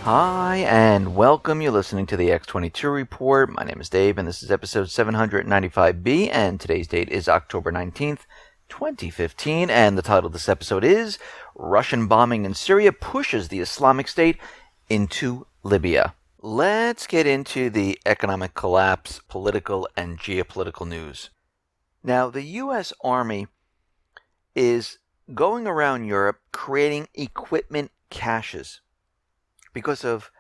Hi, and welcome. You're listening to the X22 Report. My name is Dave, and this is episode 795B, and today's date is October 19th, 2015, and the title of this episode is Russian Bombing in Syria Pushes the Islamic State into Libya. Let's get into the economic collapse, political, and geopolitical news. Now, the U.S. Army is going around Europe creating equipment caches because of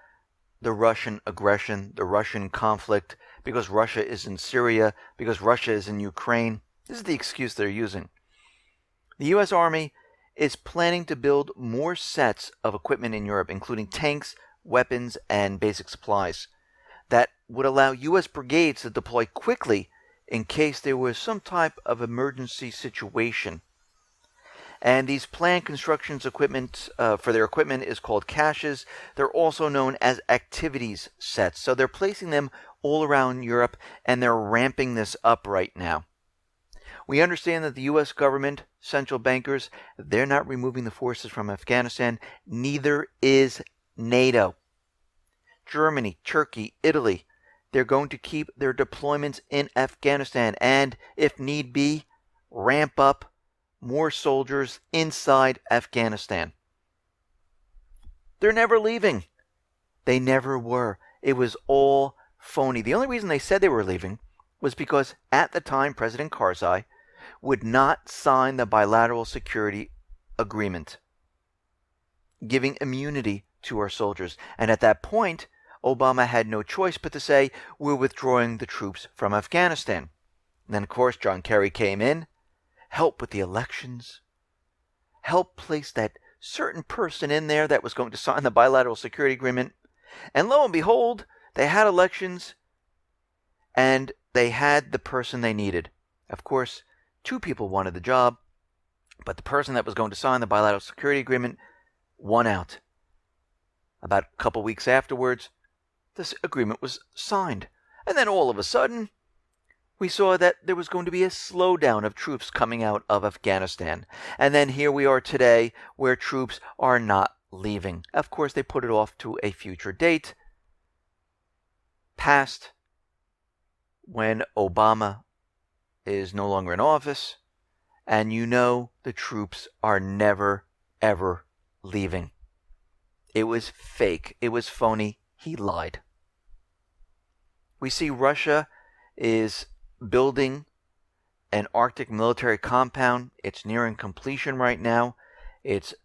the Russian aggression, the Russian conflict, because Russia is in Syria, because Russia is in Ukraine. This is the excuse they're using. The U.S. Army is planning to build more sets of equipment in Europe, including tanks, weapons, and basic supplies, that would allow U.S. brigades to deploy quickly in case there was some type of emergency situation. And these planned constructions equipment for their equipment is called caches. They're also known as activities sets. So they're placing them all around Europe, and they're ramping this up right now. We understand that the U.S. government, central bankers, they're not removing the forces from Afghanistan. Neither is NATO. Germany, Turkey, Italy, they're going to keep their deployments in Afghanistan and, if need be, ramp up more soldiers inside Afghanistan. They're never leaving. They never were. It was all phony. The only reason they said they were leaving was because at the time President Karzai would not sign the bilateral security agreement, giving immunity to our soldiers. And at that point, Obama had no choice but to say, we're withdrawing the troops from Afghanistan. And then, of course, John Kerry came in, helped with the elections, helped place that certain person in there that was going to sign the bilateral security agreement. And lo and behold, they had elections, and they had the person they needed. Of course, two people wanted the job, but the person that was going to sign the bilateral security agreement won out. About a couple weeks afterwards, this agreement was signed. And then all of a sudden, we saw that there was going to be a slowdown of troops coming out of Afghanistan. And then here we are today, where troops are not leaving. Of course, they put it off to a future date, past when Obama is no longer in office, and you know the troops are never, ever leaving. It was fake. It was phony. He lied. We see Russia is building an Arctic military compound. It's nearing completion right now.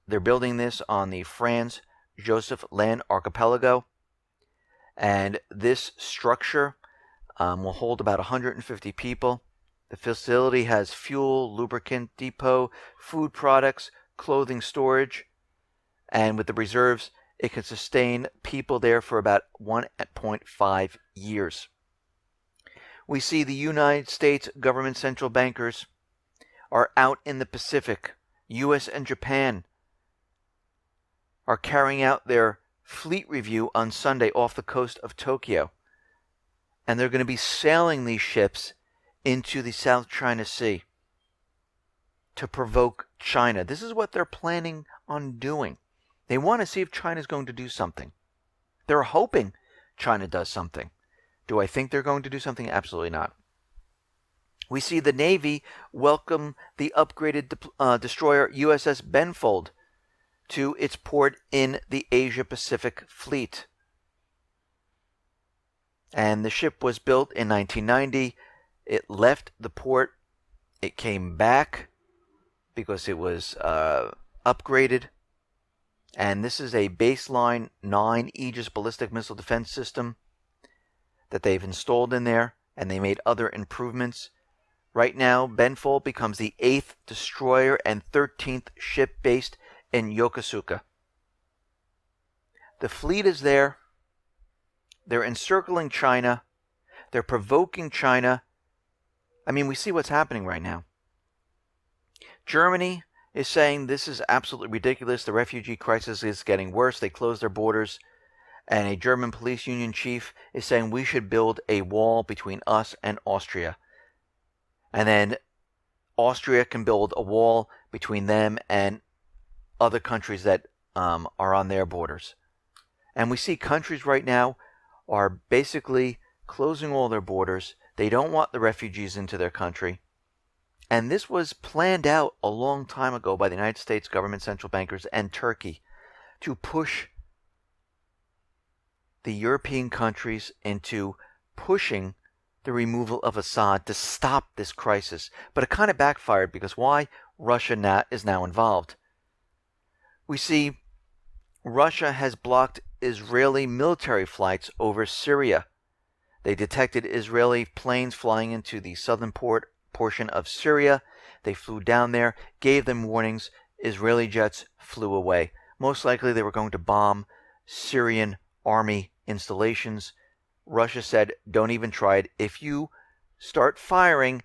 They're building this on the Franz Josef Land Archipelago. And this structure will hold about 150 people. The facility has fuel, lubricant depot, food products, clothing storage. And with the reserves, it can sustain people there for about 1.5 years. We see the United States government central bankers are out in the Pacific. U.S. and Japan are carrying out their fleet review on Sunday off the coast of Tokyo. And they're going to be sailing these ships into the South China Sea to provoke China. This is what they're planning on doing. They want to see if China's going to do something. They're hoping China does something. Do I think they're going to do something? Absolutely not. We see the Navy welcome the upgraded destroyer USS Benfold to its port in the Asia-Pacific Fleet. And the ship was built in 1990. It left the port. It came back because it was upgraded. And this is a baseline 9 Aegis ballistic missile defense system that they've installed in there, and they made other improvements. Right now, Benfold becomes the 8th destroyer and 13th ship based in Yokosuka. The fleet is there. They're encircling China. They're provoking China. I mean, we see what's happening right now. Germany is saying this is absolutely ridiculous. The refugee crisis is getting worse. They closed their borders. And a German police union chief is saying we should build a wall between us and Austria. And then Austria can build a wall between them and other countries that are on their borders. And we see countries right now are basically closing all their borders. They don't want the refugees into their country. And this was planned out a long time ago by the United States government, central bankers, and Turkey to push the European countries into pushing the removal of Assad to stop this crisis. But it kind of backfired because why? Russia is now involved. We see Russia has blocked Israeli military flights over Syria. They detected Israeli planes flying into the southern portion of Syria. They flew down there, gave them warnings. Israeli jets flew away. Most likely they were going to bomb Syrian army installations. Russia said, don't even try it. If you start firing,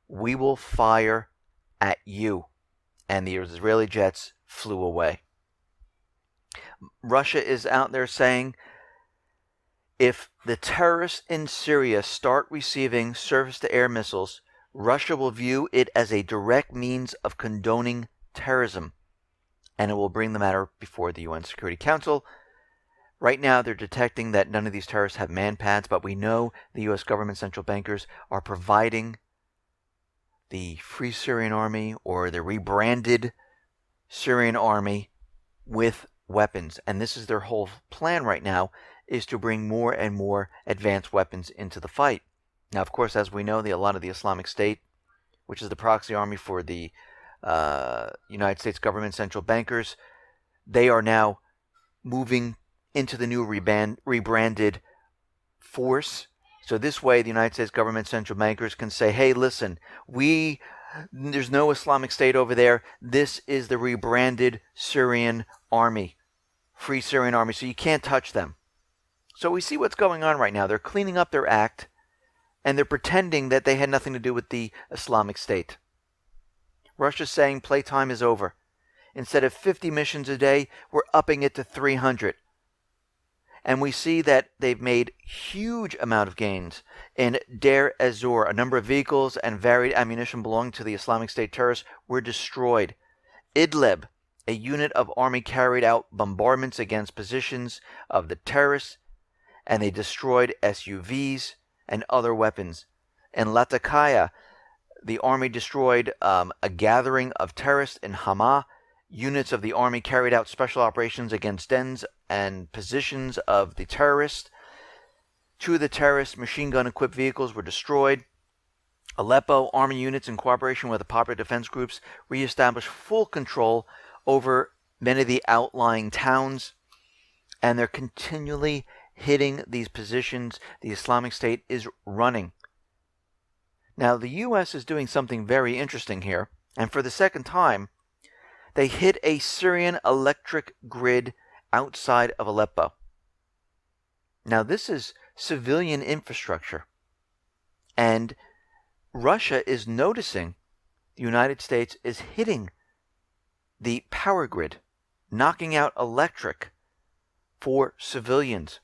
we will fire at you. And the Israeli jets flew away. Russia is out there saying, if the terrorists in Syria start receiving surface-to-air missiles, Russia will view it as a direct means of condoning terrorism, and it will bring the matter before the UN Security Council. Right now, they're detecting that none of these terrorists have man-pads, but we know the U.S. government central bankers are providing the Free Syrian Army or the rebranded Syrian Army with weapons. And this is their whole plan right now, is to bring more and more advanced weapons into the fight. Now, of course, as we know, a lot of the Islamic State, which is the proxy army for the United States government central bankers, they are now moving into the new rebranded force. So this way, the United States government central bankers can say, hey, listen, there's no Islamic State over there. This is the rebranded Syrian army, Free Syrian Army, so you can't touch them. So we see what's going on right now. They're cleaning up their act, and they're pretending that they had nothing to do with the Islamic State. Russia's saying playtime is over. Instead of 50 missions a day, we're upping it to 300. And we see that they've made huge amount of gains in Deir ez-Zor. A number of vehicles and varied ammunition belonging to the Islamic State terrorists were destroyed. Idlib, a unit of army carried out bombardments against positions of the terrorists, and they destroyed SUVs and other weapons. In Latakia, the army destroyed a gathering of terrorists in Hama. Units of the army carried out special operations against dens and positions of the terrorists. 2 of the terrorists' machine gun-equipped vehicles were destroyed. Aleppo, army units in cooperation with the popular defense groups reestablished full control over many of the outlying towns, and they're continually hitting these positions the Islamic State is running. Now, the U.S. is doing something very interesting here, and for the second time, they hit a Syrian electric grid outside of Aleppo. Now, this is civilian infrastructure, and Russia is noticing the United States is hitting the power grid, knocking out electric for civilians.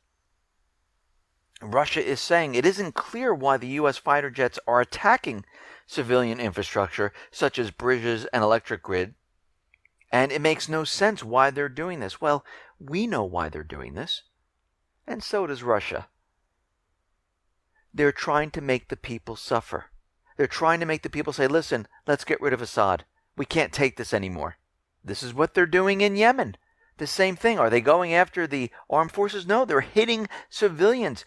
Russia is saying it isn't clear why the U.S. fighter jets are attacking civilian infrastructure, such as bridges and electric grid, and it makes no sense why they're doing this. Well, we know why they're doing this, and so does Russia. They're trying to make the people suffer. They're trying to make the people say, listen, let's get rid of Assad. We can't take this anymore. This is what they're doing in Yemen. The same thing. Are they going after the armed forces? No, they're hitting civilians.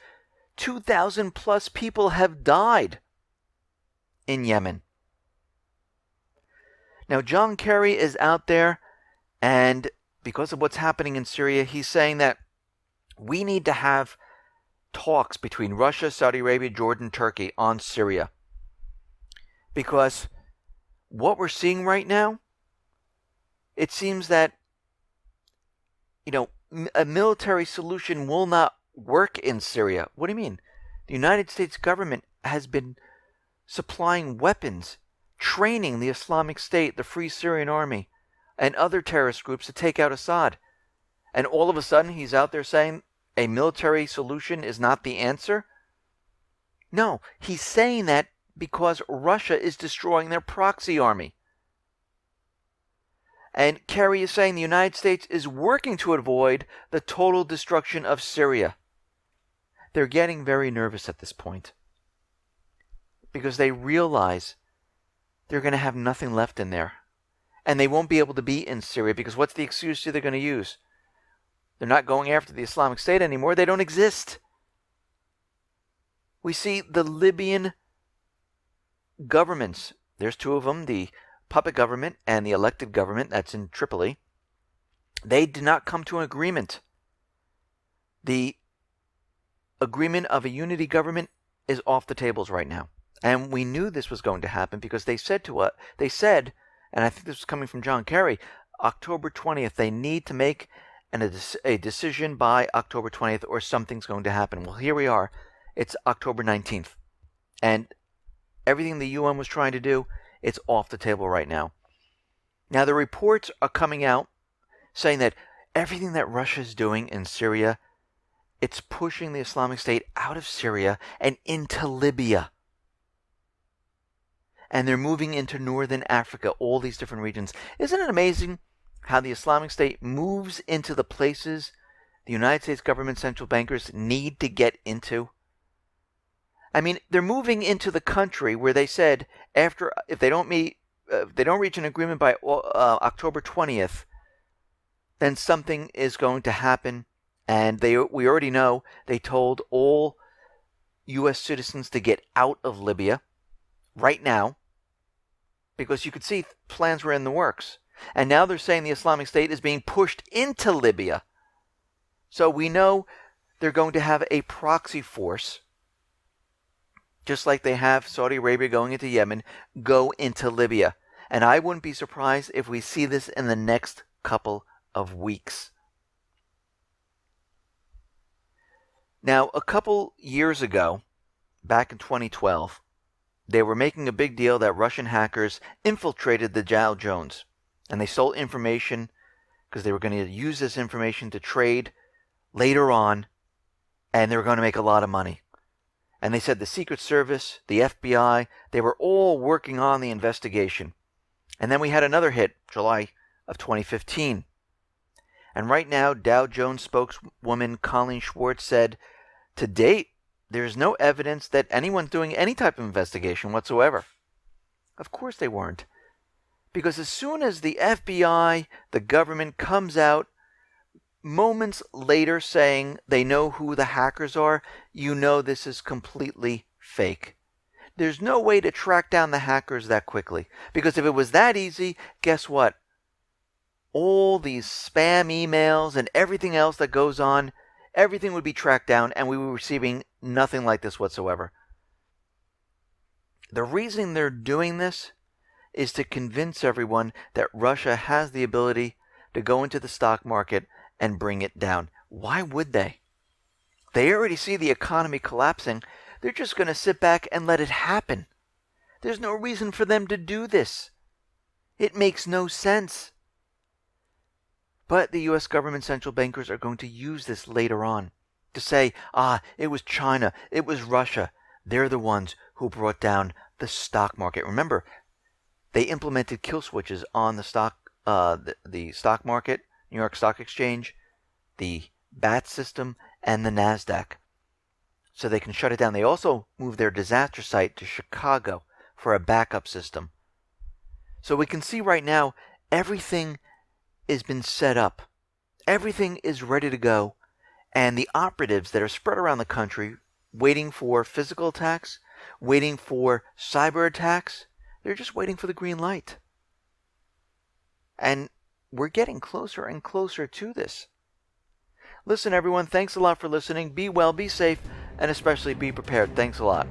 2,000 plus people have died in Yemen. Now, John Kerry is out there, and because of what's happening in Syria, he's saying that we need to have talks between Russia, Saudi Arabia, Jordan, Turkey on Syria. Because what we're seeing right now, it seems that, a military solution will not work in Syria. What do you mean? The United States government has been supplying weapons, training the Islamic State, the Free Syrian Army, and other terrorist groups to take out Assad. And all of a sudden, he's out there saying a military solution is not the answer? No, he's saying that because Russia is destroying their proxy army. And Kerry is saying the United States is working to avoid the total destruction of Syria. They're getting very nervous at this point because they realize they're going to have nothing left in there. And they won't be able to be in Syria because what's the excuse they're going to use? They're not going after the Islamic State anymore. They don't exist. We see the Libyan governments. There's two of them, the puppet government and the elected government that's in Tripoli. They did not come to an agreement. The agreement of a unity government is off the tables right now. And we knew this was going to happen because they said to us, and I think this was coming from John Kerry, October 20th, they need to make a decision by October 20th or something's going to happen. Well, here we are. It's October 19th. And everything the UN was trying to do, it's off the table right now. Now, the reports are coming out saying that everything that Russia is doing in Syria, it's pushing the Islamic State out of Syria and into Libya. And they're moving into northern Africa, all these different regions. Isn't it amazing how the Islamic State moves into the places the United States government central bankers need to get into? I mean, they're moving into the country where they said if they don't reach an agreement by October 20th, then something is going to happen. And we already know they told all U.S. citizens to get out of Libya right now, because you could see plans were in the works. And now they're saying the Islamic State is being pushed into Libya. So we know they're going to have a proxy force, just like they have Saudi Arabia going into Yemen, go into Libya. And I wouldn't be surprised if we see this in the next couple of weeks. Now, a couple years ago, back in 2012, they were making a big deal that Russian hackers infiltrated the Dow Jones. And they stole information because they were going to use this information to trade later on, and they were going to make a lot of money. And they said the Secret Service, the FBI, they were all working on the investigation. And then we had another hit, July of 2015. And right now, Dow Jones spokeswoman Colleen Schwartz said, to date, there is no evidence that anyone's doing any type of investigation whatsoever. Of course they weren't. Because as soon as the FBI, the government, comes out moments later saying they know who the hackers are, you know this is completely fake. There's no way to track down the hackers that quickly. Because if it was that easy, guess what? All these spam emails and everything else that goes on, everything would be tracked down and we were receiving nothing like this whatsoever. The reason they're doing this is to convince everyone that Russia has the ability to go into the stock market and bring it down. Why would they? They already see the economy collapsing. They're just going to sit back and let it happen. There's no reason for them to do this. It makes no sense. But the U.S. government central bankers are going to use this later on to say, it was China, it was Russia. They're the ones who brought down the stock market. Remember, they implemented kill switches on the stock market, New York Stock Exchange, the BAT system, and the NASDAQ, so they can shut it down. They also moved their disaster site to Chicago for a backup system. So we can see right now everything has been set up. Everything is ready to go. And the operatives that are spread around the country waiting for physical attacks, waiting for cyber attacks, they're just waiting for the green light. And we're getting closer and closer to this. Listen, everyone, thanks a lot for listening. Be well, be safe, and especially be prepared. Thanks a lot.